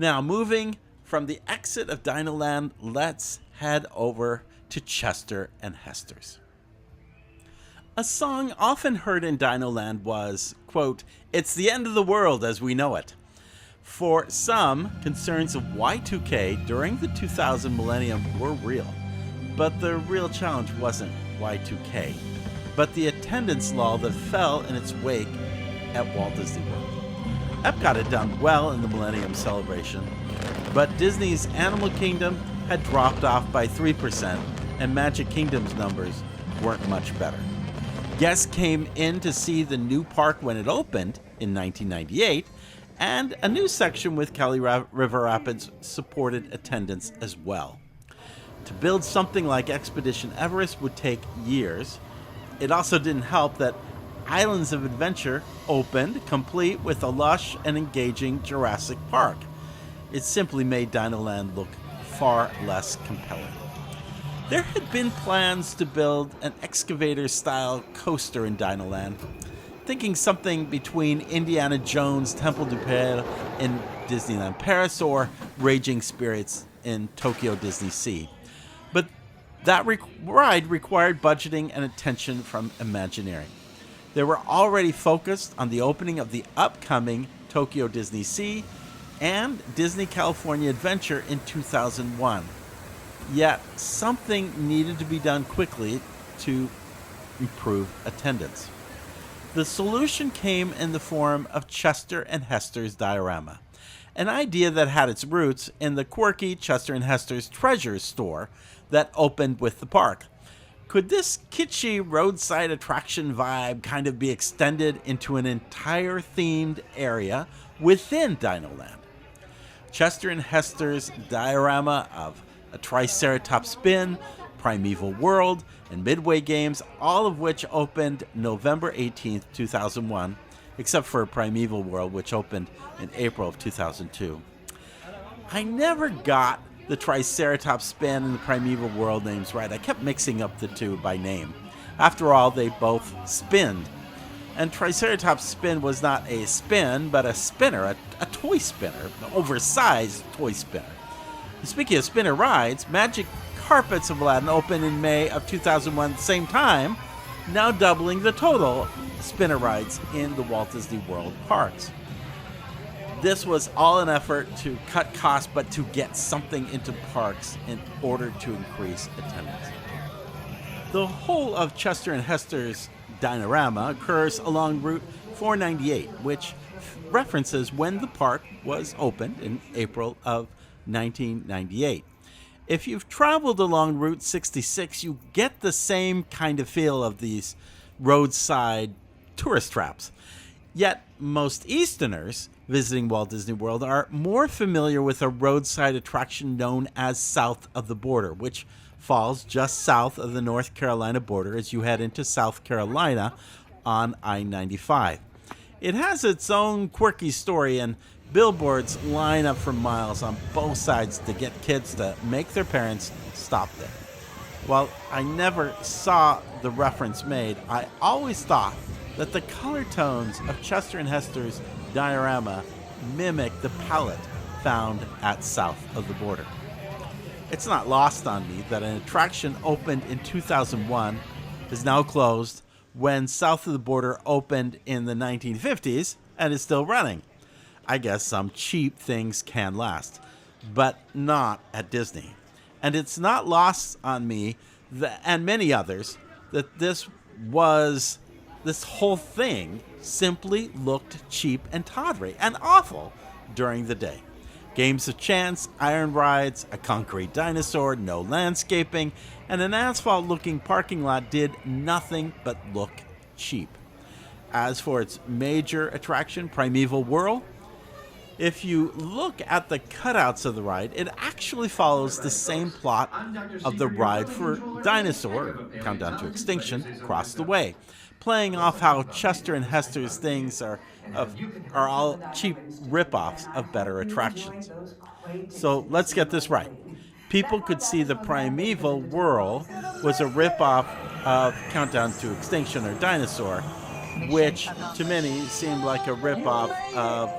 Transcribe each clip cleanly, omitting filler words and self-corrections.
Now, moving from the exit of DinoLand, let's head over to Chester and Hester's. A song often heard in DinoLand was, quote, "It's the end of the world as we know it." For some, concerns of Y2K during the 2000 millennium were real. But the real challenge wasn't Y2K, but the attendance lull that fell in its wake at Walt Disney World. Epcot had done well in the Millennium Celebration, but Disney's Animal Kingdom had dropped off by 3%, and Magic Kingdom's numbers weren't much better. Guests came in to see the new park when it opened in 1998, and a new section with Cali River Rapids supported attendance as well. To build something like Expedition Everest would take years. It also didn't help that Islands of Adventure opened, complete with a lush and engaging Jurassic Park. It simply made DinoLand look far less compelling. There had been plans to build an excavator-style coaster in DinoLand, thinking something between Indiana Jones' Temple du Père in Disneyland Paris or Raging Spirits in Tokyo Disney Sea. But that ride required budgeting and attention from Imagineering. They were already focused on the opening of the upcoming Tokyo Disney Sea and Disney California Adventure in 2001. Yet, something needed to be done quickly to improve attendance. The solution came in the form of Chester and Hester's Dino-Rama, an idea that had its roots in the quirky Chester and Hester's Treasures store that opened with the park. Could this kitschy roadside attraction vibe kind of be extended into an entire themed area within DinoLand? Chester and Hester's diorama of a Triceratops spin, Primeval World, and Midway Games, all of which opened November 18th, 2001, except for Primeval World, which opened in April of 2002. I never got the Triceratops spin and the Primeval World names right. I kept mixing up the two by name. After all, they both spinned. And Triceratops spin was not a spin, but a spinner, a toy spinner, an oversized toy spinner. Speaking of spinner rides, Magic Carpets of Aladdin opened in May of 2001 at the same time, now doubling the total spinner rides in the Walt Disney World parks. This was all an effort to cut costs, but to get something into parks in order to increase attendance. The whole of Chester and Hester's Dino-Rama occurs along Route 498, which references when the park was opened in April of 1998. If you've traveled along Route 66, you get the same kind of feel of these roadside tourist traps. Yet most Easterners visiting Walt Disney World are more familiar with a roadside attraction known as South of the Border, which falls just south of the North Carolina border as you head into South Carolina on I-95. It has its own quirky story, and billboards line up for miles on both sides to get kids to make their parents stop there. While I never saw the reference made, I always thought that the color tones of Chester and Hester's diorama mimic the palette found at South of the Border. It's not lost on me that an attraction opened in 2001 is now closed when South of the Border opened in the 1950s and is still running. I guess some cheap things can last, but not at Disney. And it's not lost on me, and many others, that this whole thing simply looked cheap and tawdry and awful during the day. Games of chance, iron rides, a concrete dinosaur, no landscaping, and an asphalt-looking parking lot did nothing but look cheap. As for its major attraction, Primeval World, if you look at the cutouts of the ride, it actually follows the same plot of the ride for Dinosaur, Countdown to Extinction, across the way, playing off how Chester and Hester's things are all cheap rip-offs of better attractions. So let's get this right. People could see the Primeval World was a rip-off of Countdown to Extinction or Dinosaur, which to many seemed like a rip-off of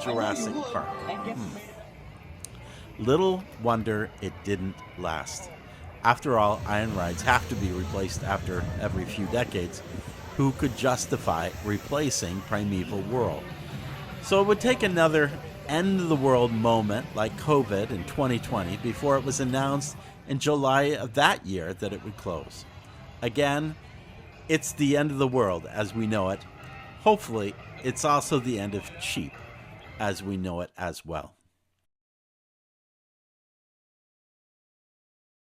Jurassic Park. Little wonder it didn't last. After all, iron rides have to be replaced after every few decades. Who could justify replacing Primeval Whirl? So it would take another end-of-the-world moment like COVID in 2020 before it was announced in July of that year that it would close. Again, it's the end of the world as we know it. Hopefully, it's also the end of cheap as we know it as well.